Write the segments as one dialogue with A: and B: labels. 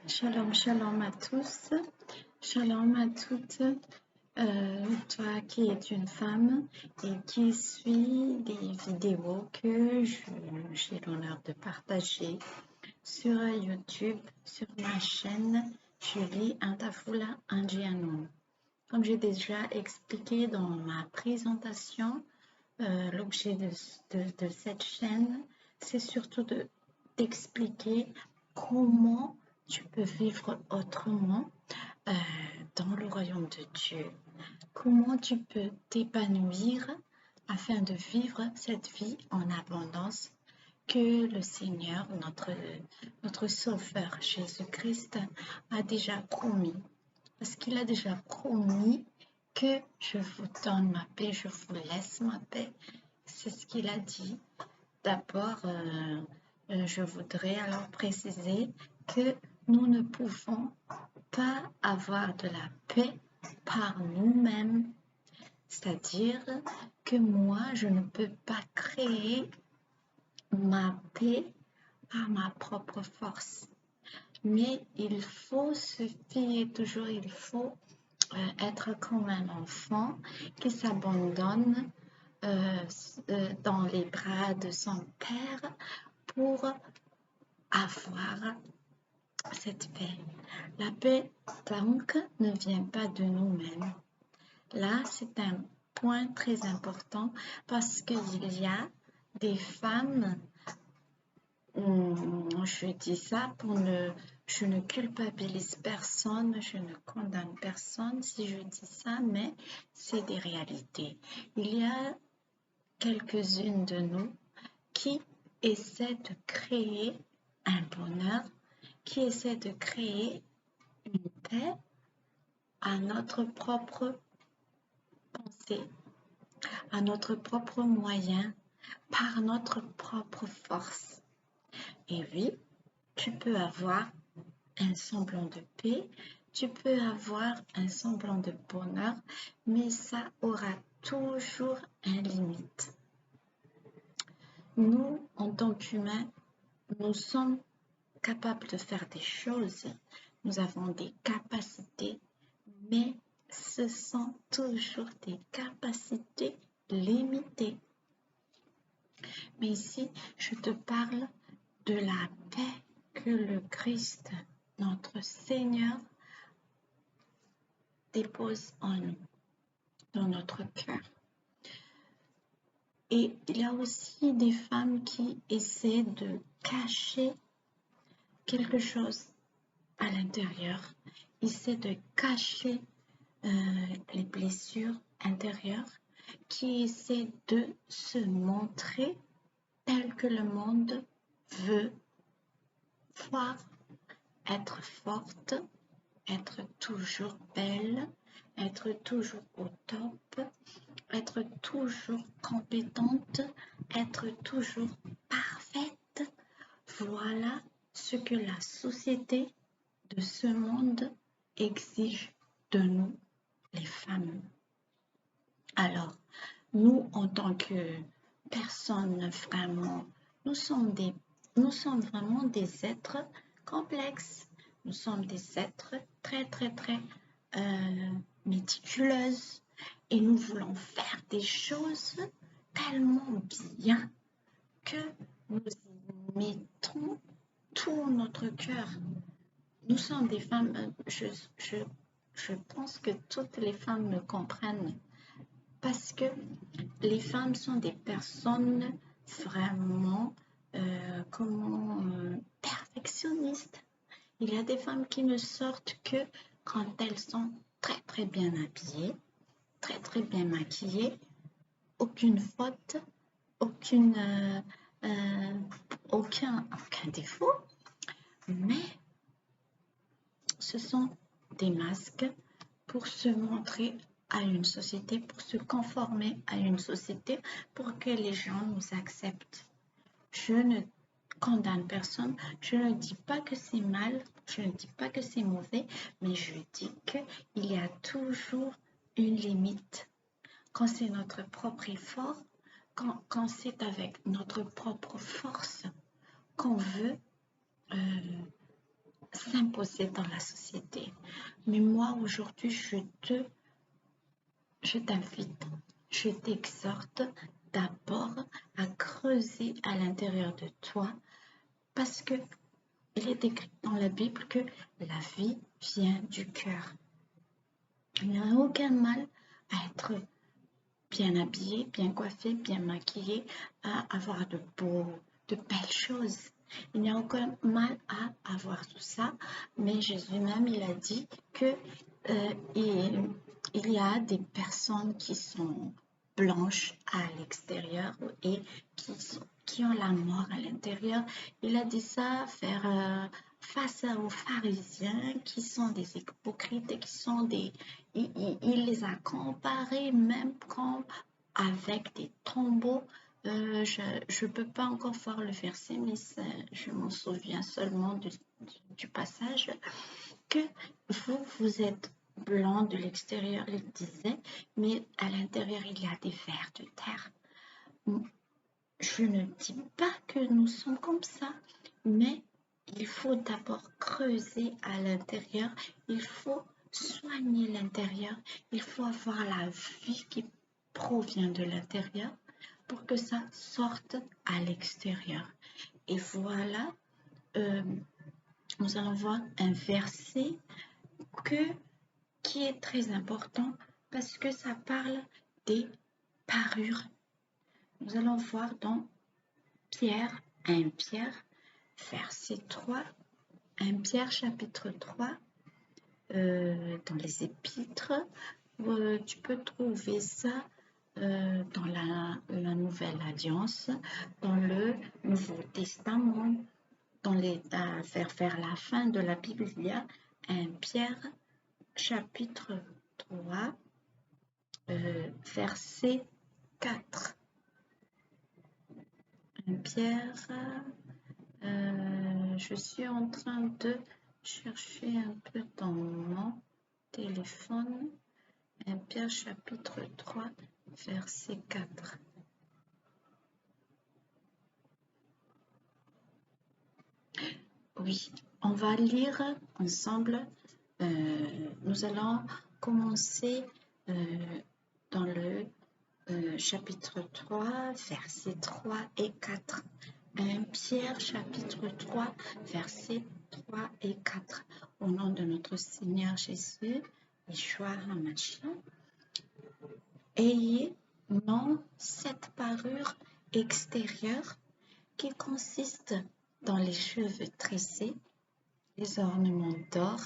A: Shalom, shalom à tous, shalom à toutes. Toi qui es une femme et qui suis les vidéos que j'ai l'honneur de partager sur YouTube, sur ma chaîne Julie Antafoula Angianou. Comme j'ai déjà expliqué dans ma présentation, l'objet de cette chaîne, c'est surtout d'expliquer comment tu peux vivre autrement dans le royaume de Dieu. Comment tu peux t'épanouir afin de vivre cette vie en abondance que le Seigneur, notre Sauveur Jésus-Christ, a déjà promis. Parce qu'il a déjà promis que je vous donne ma paix, je vous laisse ma paix. C'est ce qu'il a dit. D'abord, je voudrais alors préciser que nous ne pouvons pas avoir de la paix par nous-mêmes. C'est-à-dire que moi, je ne peux pas créer ma paix par ma propre force. Mais il faut se fier toujours, il faut être comme un enfant qui s'abandonne dans les bras de son père pour avoir cette paix. La paix, donc, ne vient pas de nous-mêmes. Là, c'est un point très important parce qu'il y a des femmes, je dis ça je ne culpabilise personne, je ne condamne personne si je dis ça, mais c'est des réalités. Il y a quelques-unes de nous qui essaient de créer un bonheur, qui essaient de créer une paix à notre propre pensée, à notre propre moyen, par notre propre force. Et oui, tu peux avoir un semblant de paix, tu peux avoir un semblant de bonheur, mais ça aura toujours une limite. Nous, en tant qu'humains, nous sommes capables de faire des choses, nous avons des capacités, mais ce sont toujours des capacités limitées. Mais ici, je te parle de la paix que le Christ, notre Seigneur, dépose en nous, dans notre cœur. Et il y a aussi des femmes qui essaient de cacher quelque chose à l'intérieur, essaient de cacher les blessures intérieures, qui essaient de se montrer tel que le monde veut voir, être forte, être toujours belle, être toujours au top, être toujours compétente, être toujours parfaite. Voilà ce que la société de ce monde exige de nous, les femmes. Alors, nous, en tant que personnes vraiment, nous sommes vraiment des êtres complexes. Nous sommes des êtres très, très, très méticuleuses et nous voulons faire des choses tellement bien que nous y mettons tout notre cœur. Nous sommes des femmes, je pense que toutes les femmes me comprennent parce que les femmes sont des personnes vraiment perfectionnistes. Il y a des femmes qui ne sortent que quand elles sont très très bien habillées, très très bien maquillées, aucune faute, aucun défaut, mais ce sont des masques pour se montrer à une société, pour se conformer à une société, pour que les gens nous acceptent. Je ne condamne personne, je ne dis pas que c'est mal, je ne dis pas que c'est mauvais, mais je dis qu'il y a toujours une limite. Quand c'est notre propre effort, quand c'est avec notre propre force qu'on veut s'imposer dans la société. Mais moi, aujourd'hui, je t'invite, je t'exhorte d'abord à creuser à l'intérieur de toi parce que il est écrit dans la Bible que la vie vient du cœur. Il n'y a aucun mal à être bien habillé, bien coiffé, bien maquillé, à avoir de belles choses. Il n'y a aucun mal à avoir tout ça, mais Jésus même, il a dit que il y a des personnes qui sont blanches à l'extérieur et qui ont la mort à l'intérieur. Il a dit ça face aux pharisiens qui sont des hypocrites et qui sont des... Il les a comparés même avec des tombeaux. Je ne peux pas encore voir le verset, mais je m'en souviens seulement du passage que vous êtes blanc de l'extérieur, il disait, mais à l'intérieur, il y a des vers de terre. Je ne dis pas que nous sommes comme ça, mais il faut d'abord creuser à l'intérieur, il faut soigner l'intérieur, il faut avoir la vie qui provient de l'intérieur pour que ça sorte à l'extérieur. Et voilà, nous allons voir un verset qui est très important parce que ça parle des parures. Nous allons voir dans Pierre, 1 Pierre, verset 3, 1 Pierre chapitre 3, dans les épîtres, tu peux trouver ça dans la Nouvelle Alliance, dans le Nouveau Testament, vers la fin de la Bible, il y a 1 Pierre chapitre 3, verset 4. 1 Pierre, je suis en train de chercher un peu dans mon téléphone. 1 Pierre chapitre 3, verset 4. Oui, on va lire ensemble. Nous allons commencer dans le chapitre 3, versets 3 et 4. 1 Pierre chapitre 3, versets 3 et 4. Au nom de notre Seigneur Jésus, Yeshua HaMashiach, ayez non cette parure extérieure qui consiste dans les cheveux tressés, les ornements d'or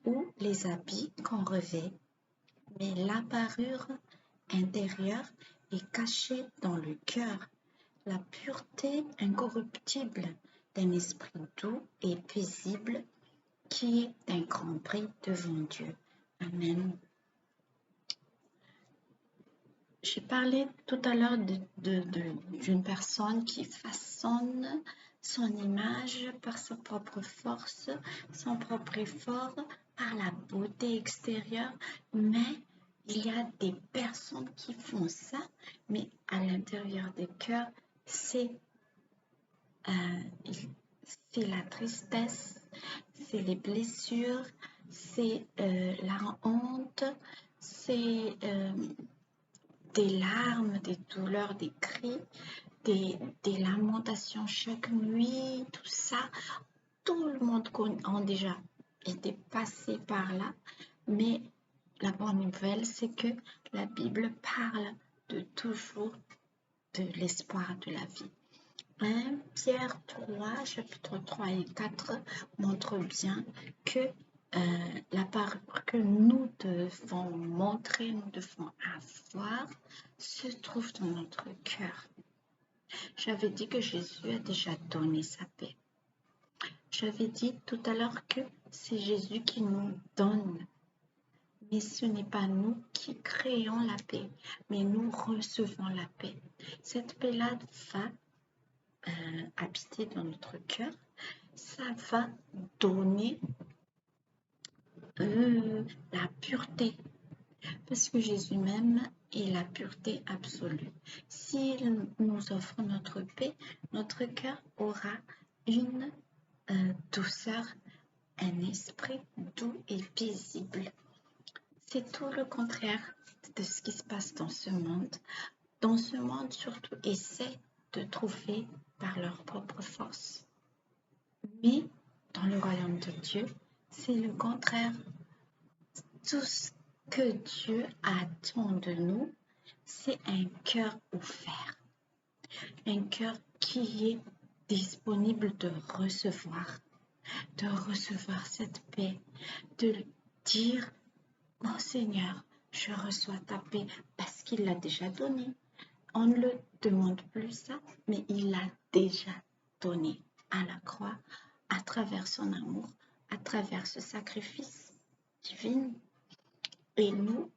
A: ou les habits qu'on revêt, mais la parure intérieure est cachée dans le cœur, la pureté incorruptible d'un esprit doux et paisible qui est d'un grand prix devant Dieu. Amen. J'ai parlé tout à l'heure d'une personne qui façonne son image par sa propre force, son propre effort, par la beauté extérieure, mais il y a des personnes qui font ça, mais à l'intérieur des cœurs, c'est la tristesse, c'est les blessures, c'est la honte, c'est des larmes, des douleurs, des cris, des lamentations chaque nuit, tout ça. Tout le monde a déjà été passé par là, mais la bonne nouvelle, c'est que la Bible parle de toujours de l'espoir de la vie. 1 Pierre 3, chapitre 3 et 4 montre bien que la parure que nous devons montrer, nous devons avoir, se trouve dans notre cœur. J'avais dit que Jésus a déjà donné sa paix. J'avais dit tout à l'heure que c'est Jésus qui nous donne, mais ce n'est pas nous qui créons la paix, mais nous recevons la paix. Cette paix-là va habiter dans notre cœur, ça va donner la pureté, parce que Jésus même est la pureté absolue. S'il nous offre notre paix, notre cœur aura une douceur un esprit doux et paisible. C'est tout le contraire de ce qui se passe dans ce monde. Dans ce monde, surtout, essaient de trouver par leur propre force. Mais dans le royaume de Dieu, c'est le contraire. Tout ce que Dieu attend de nous, c'est un cœur ouvert. Un cœur qui est disponible de recevoir cette paix, de dire, mon Seigneur, je reçois ta paix parce qu'il l'a déjà donné. On ne le demande plus ça, mais il l'a déjà donné à la croix, à travers son amour, à travers ce sacrifice divin. Et nous,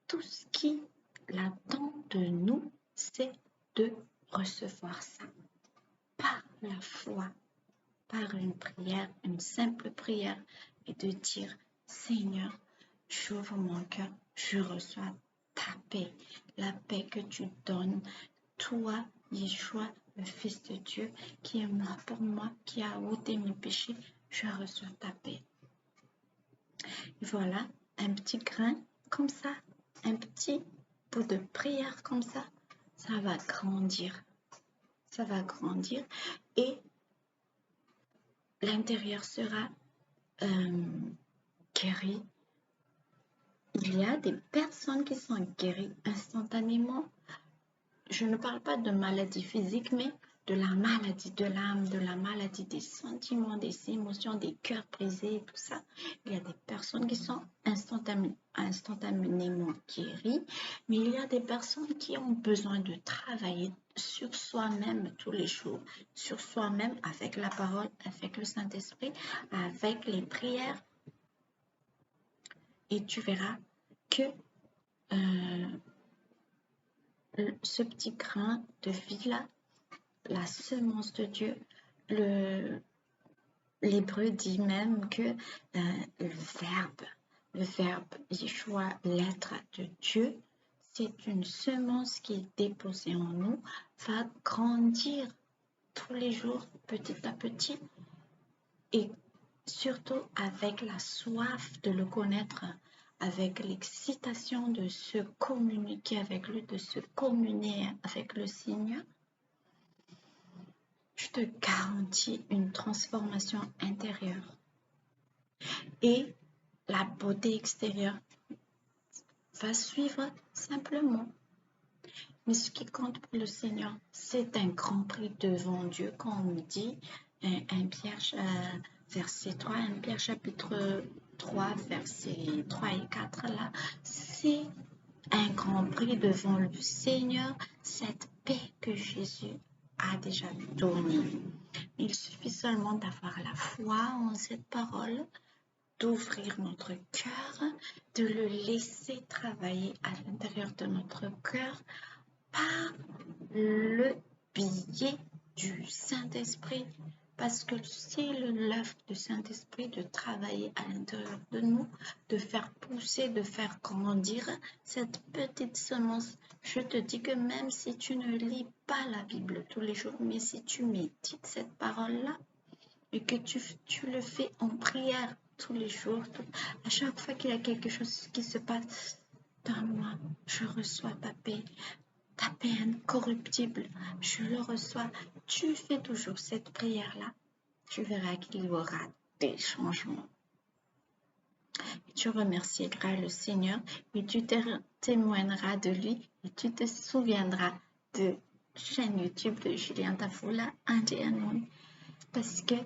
A: tout ce qui l'attend de nous, c'est de recevoir ça par la foi, par une prière, une simple prière, et de dire, Seigneur, j'ouvre mon cœur, je reçois ta paix, la paix que tu donnes, toi, Yeshua, le Fils de Dieu, qui est mort pour moi, qui a ôté mes péchés, je reçois ta paix. Et voilà, un petit grain comme ça, un petit bout de prière comme ça va grandir. Ça va grandir et l'intérieur sera guéri. Il y a des personnes qui sont guéries instantanément. Je ne parle pas de maladie physique, mais de la maladie de l'âme, de la maladie des sentiments, des émotions, des cœurs brisés, tout ça. Il y a des personnes qui sont instantanément guéries, mais il y a des personnes qui ont besoin de travailler sur soi-même tous les jours, sur soi-même avec la parole, avec le Saint-Esprit, avec les prières. Et tu verras que ce petit grain de vie-là, la semence de Dieu, l'hébreu dit même que le verbe Yeshua, l'être de Dieu, c'est une semence qui est déposée en nous, va grandir tous les jours, petit à petit, et surtout avec la soif de le connaître, avec l'excitation de se communiquer avec lui, de se communier avec le Seigneur. Je te garantis une transformation intérieure. Et la beauté extérieure va suivre simplement. Mais ce qui compte pour le Seigneur, c'est un grand prix devant Dieu, comme on dit, 1 Pierre verset 3, 1 Pierre chapitre 3, versets 3 et 4, là, c'est un grand prix devant le Seigneur, cette paix que Jésus a déjà donnée. Il suffit seulement d'avoir la foi en cette parole, d'ouvrir notre cœur, de le laisser travailler à l'intérieur de notre cœur par le biais du Saint-Esprit, parce que c'est l'œuvre du Saint-Esprit de travailler à l'intérieur de nous, de faire pousser, de faire grandir cette petite semence. Je te dis que même si tu ne lis pas la Bible tous les jours, mais si tu médites cette parole-là et que tu le fais en prière tous les jours, à chaque fois qu'il y a quelque chose qui se passe dans moi, je reçois ta paix incorruptible, je le reçois. Tu fais toujours cette prière-là, tu verras qu'il y aura des changements. Et tu remercieras le Seigneur et tu témoigneras de lui et tu te souviendras de chaîne YouTube de Julien Tafoula, Indianon, parce que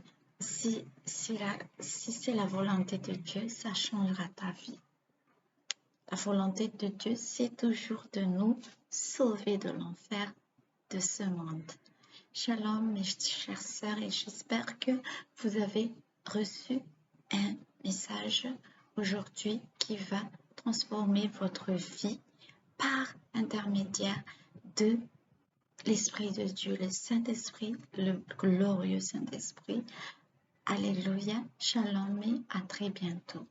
A: si c'est la volonté de Dieu, ça changera ta vie. La volonté de Dieu, c'est toujours de nous sauver de l'enfer de ce monde. Shalom mes chères sœurs, et j'espère que vous avez reçu un message aujourd'hui qui va transformer votre vie par intermédiaire de l'Esprit de Dieu, le Saint-Esprit, le glorieux Saint-Esprit. Alléluia, shalom et à très bientôt.